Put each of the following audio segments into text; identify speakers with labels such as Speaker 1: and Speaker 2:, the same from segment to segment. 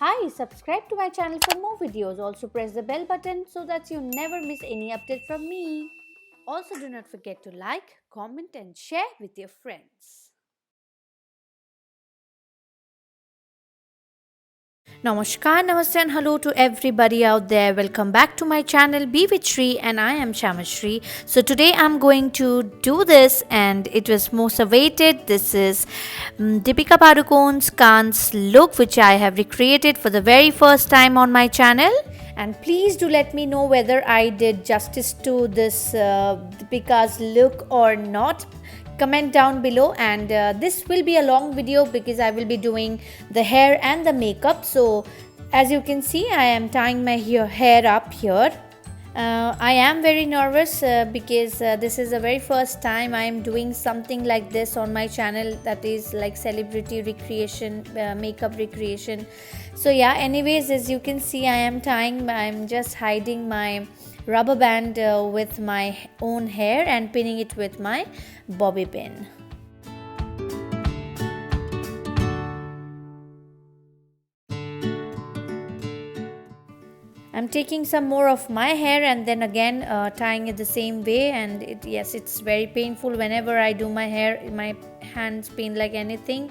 Speaker 1: Hi, subscribe to my channel for more videos. Also press the bell button so that you never miss any update from me. Also do not forget to like, comment and share with your friends. Namaskar, namaste and hello to everybody out there. Welcome back to my channel Bewidshree and I am SHYAMASREE. So today I'm going to do this and it was most awaited. This is Deepika Padukones Khan's look which I have recreated for the very first time on my channel. And please do let me know whether I did justice to this Deepika's look or not. Comment down below, and this will be a long video because I will be doing the hair and the makeup. So as you can see, I am tying my hair up here. I am very nervous because this is the very first time I am doing something like this on my channel, that is like celebrity recreation, makeup recreation. So yeah, anyways, as you can see, I'm just hiding my rubber band with my own hair and pinning it with my bobby pin. I'm taking some more of my hair and then again tying it the same way, and yes, it's very painful whenever I do my hair. My hands pain like anything.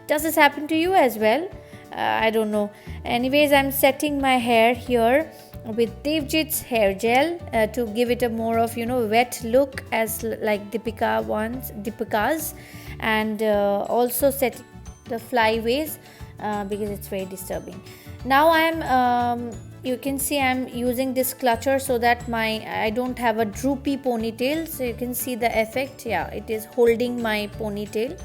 Speaker 1: Does this happen to you as well? I don't know. Anyways, I'm setting my hair here with Devjit's hair gel to give it a more of wet look as like Deepika's, and also set the flyaways because it's very disturbing. Now I'm you can see I'm using this clutcher so that I don't have a droopy ponytail. So you can see the effect. Yeah, it is holding my ponytail.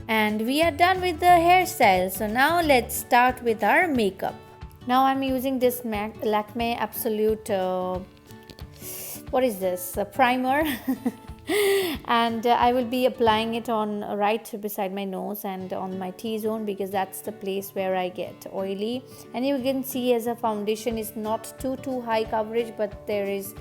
Speaker 1: And we are done with the hairstyle. So now let's start with our makeup. Now I'm using this LAKME Absolute what is this, a primer. And I will be applying it on right beside my nose and on my T-zone because that's the place where I get oily. And you can see as a foundation is not too high coverage, but there is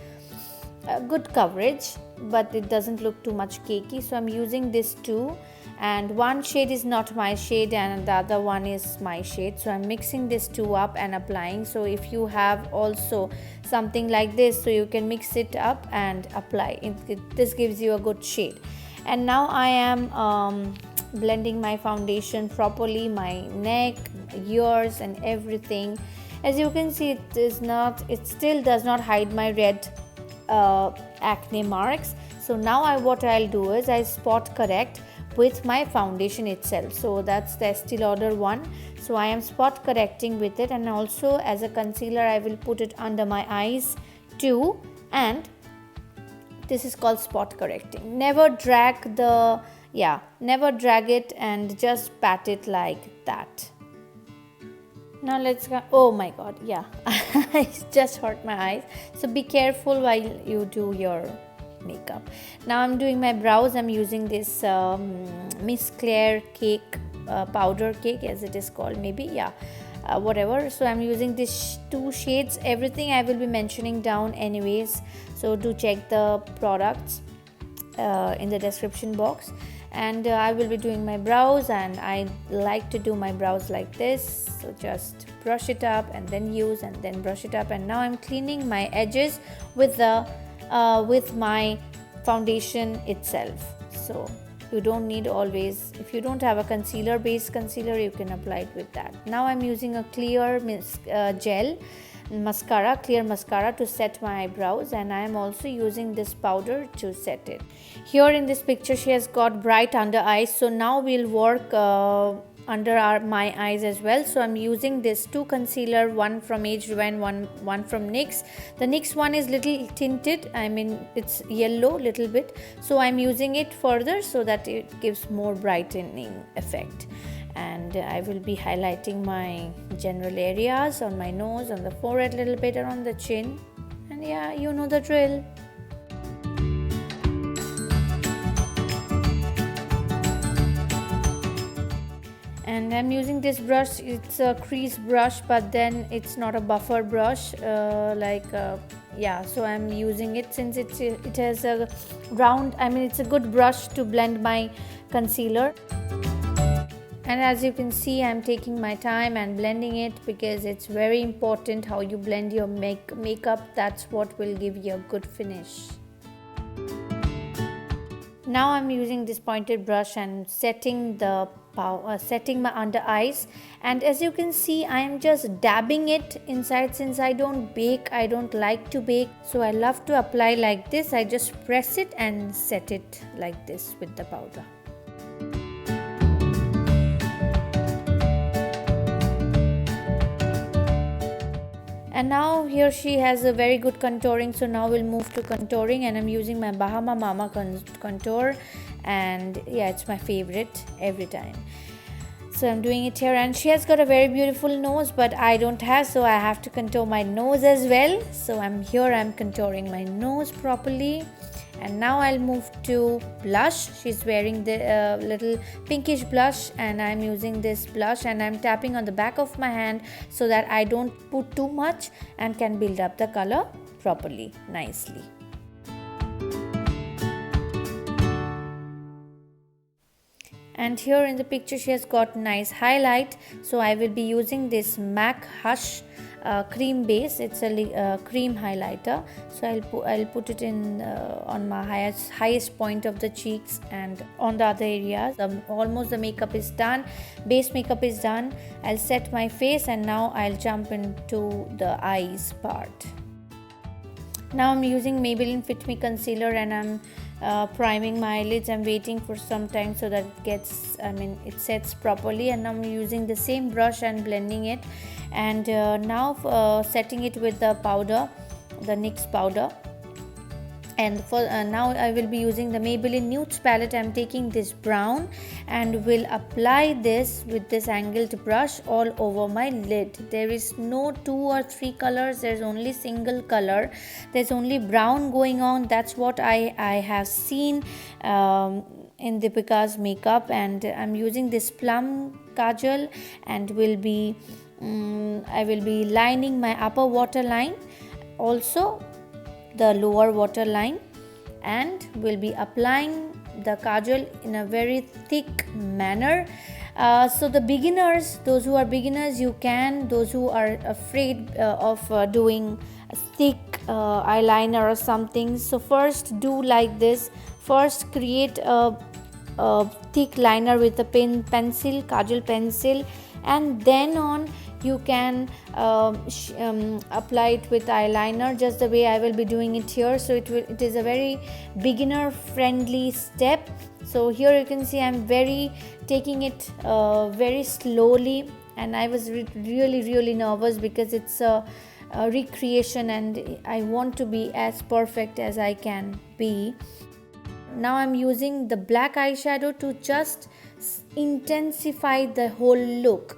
Speaker 1: a good coverage, but it doesn't look too much cakey. So I'm using this too, and one shade is not my shade and the other one is my shade. So I'm mixing these two up and applying. So if you have also something like this, so you can mix it up and apply. This gives you a good shade. And now I am blending my foundation properly, my neck, ears and everything. As you can see, it still does not hide my red acne marks. So now what I'll do is I spot correct with my foundation itself. So that's the Estee Lauder one. So I am spot correcting with it, and also as a concealer I will put it under my eyes too, and this is called spot correcting. Never drag it and just pat it like that. Now let's go. Oh my god, yeah. I just hurt my eyes. So be careful while you do your makeup. Now I'm doing my brows. I'm using this Miss Claire cake, powder cake as it is called, maybe, yeah, whatever. So I'm using these two shades. Everything I will be mentioning down anyways, so do check the products in the description box. And I will be doing my brows, and I like to do my brows like this. So just brush it up and then use and then brush it up. And now I'm cleaning my edges with my foundation itself. So you don't need always, if you don't have a base concealer, you can apply it with that. Now I'm using a clear clear mascara to set my eyebrows, and I am also using this powder to set it. Here in this picture she has got bright under eyes, so now we'll work under my eyes as well. So I'm using this two concealer, one from Age Divine, one from NYX. The NYX one is little tinted, I mean it's yellow little bit, so I'm using it further so that it gives more brightening effect. And I will be highlighting my general areas on my nose, on the forehead a little bit, and on the chin. And yeah, you know the drill. And I'm using this brush. It's a crease brush, but then it's not a buffer brush yeah, so I'm using it since it has a round, I mean it's a good brush to blend my concealer. And as you can see, I'm taking my time and blending it because it's very important how you blend your makeup. That's what will give you a good finish. Now I'm using this pointed brush and setting my under eyes, and as you can see, I am just dabbing it inside. Since I don't bake, I don't like to bake, so I love to apply like this. I just press it and set it like this with the powder. And now here she has a very good contouring, so now we'll move to contouring, and I'm using my Bahama Mama contour, and yeah, it's my favorite every time. So I'm doing it here, and she has got a very beautiful nose, but I don't have, so I have to contour my nose as well. So I'm contouring my nose properly. And now I'll move to blush. She's wearing the little pinkish blush, and I'm using this blush, and I'm tapping on the back of my hand so that I don't put too much and can build up the color properly, nicely. And here in the picture she has got nice highlight, so I will be using this MAC Hush cream base. It's a cream highlighter, so I'll put it in on my highest point of the cheeks and on the other areas. Almost the makeup is done, base makeup is done. I'll set my face, and now I'll jump into the eyes part. Now I'm using Maybelline Fit Me concealer, and I'm priming my eyelids. I'm waiting for some time so that it sets properly, and I'm using the same brush and blending it, and now setting it with the powder, the NYX powder. And for now I will be using the Maybelline Nudes palette. I'm taking this brown and will apply this with this angled brush all over my lid. There is no 2 or 3 colors, there's only single color. There's only brown going on. That's what I have seen in Deepika's makeup. And I'm using this PLUM kajal, and I will be lining my upper waterline, also the lower waterline, and will be applying the kajal in a very thick manner. So the beginners, those who are beginners, you can, those who are afraid of doing a thick eyeliner or something, so first do like this. First create a thick liner with a pencil, kajal pencil, and then on you can apply it with eyeliner, just the way I will be doing it here. So it is a very beginner friendly step. So here you can see I'm taking it very slowly, and I was really nervous because it's a recreation and I want to be as perfect as I can be. Now I'm using the black eyeshadow to just intensify the whole look.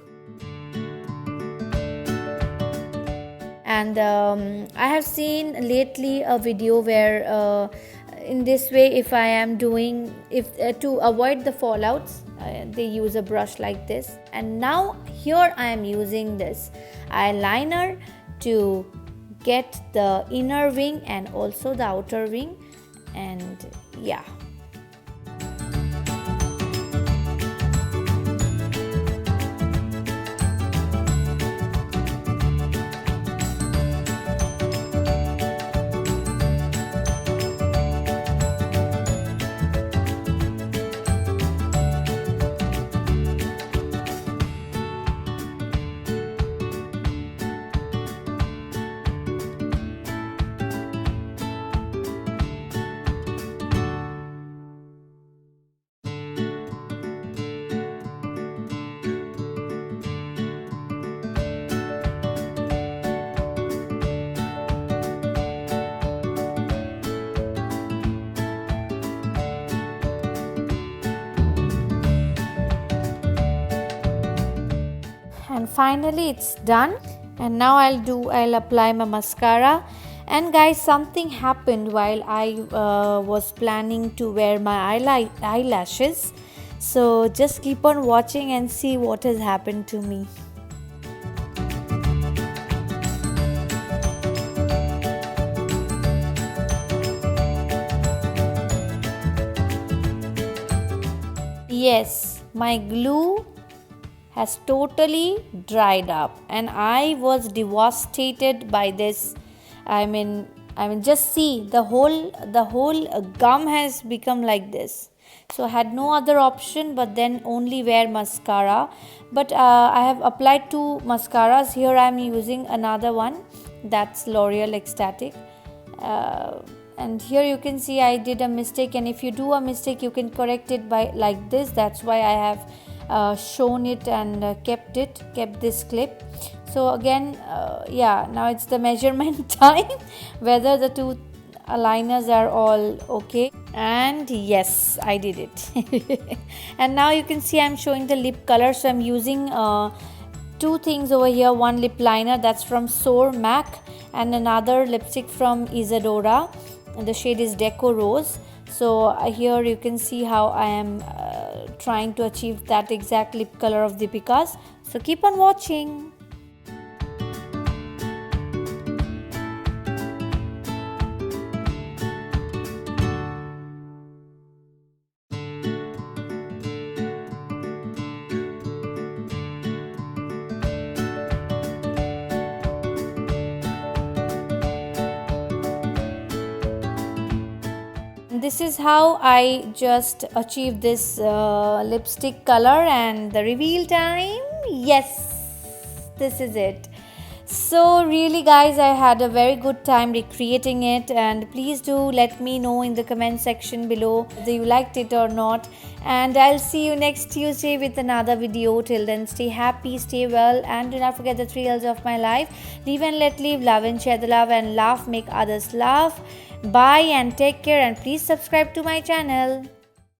Speaker 1: And I have seen lately a video where in this way, if I am doing, to avoid the fallouts, they use a brush like this. And now here I am using this eyeliner to get the inner wing and also the outer wing, and yeah. And finally it's done, and now I'll apply my mascara. And guys, something happened while I was planning to wear my eyelashes, so just keep on watching and see what has happened to me. Yes, my glue has totally dried up, and I was devastated by this. I mean, just see, the whole gum has become like this. So I had no other option but then only wear mascara. But I have applied 2 mascaras. Here I am using another one, that's L'Oreal Ecstatic. And here you can see I did a mistake, and if you do a mistake you can correct it by like this. That's why I have shown it and kept this clip. So again, yeah, now it's the measurement time whether the 2 liners are all okay. And yes, I did it. And now you can see I'm showing the lip color. So I'm using 2 things over here. One lip liner, that's from SOAR MAC, and another lipstick from Isadora, and the shade is Deco Rose. So here you can see how I am trying to achieve that exact lip color of Deepika's. So keep on watching. This is how I just achieved this lipstick color. And the reveal time, yes, this is it. So really guys, I had a very good time recreating it, and please do let me know in the comment section below whether you liked it or not. And I'll see you next Tuesday with another video. Till then, stay happy, stay well, and do not forget the 3 L's of my life: live and let live, love and share the love, and laugh, make others laugh. Bye and take care, and please subscribe to my channel.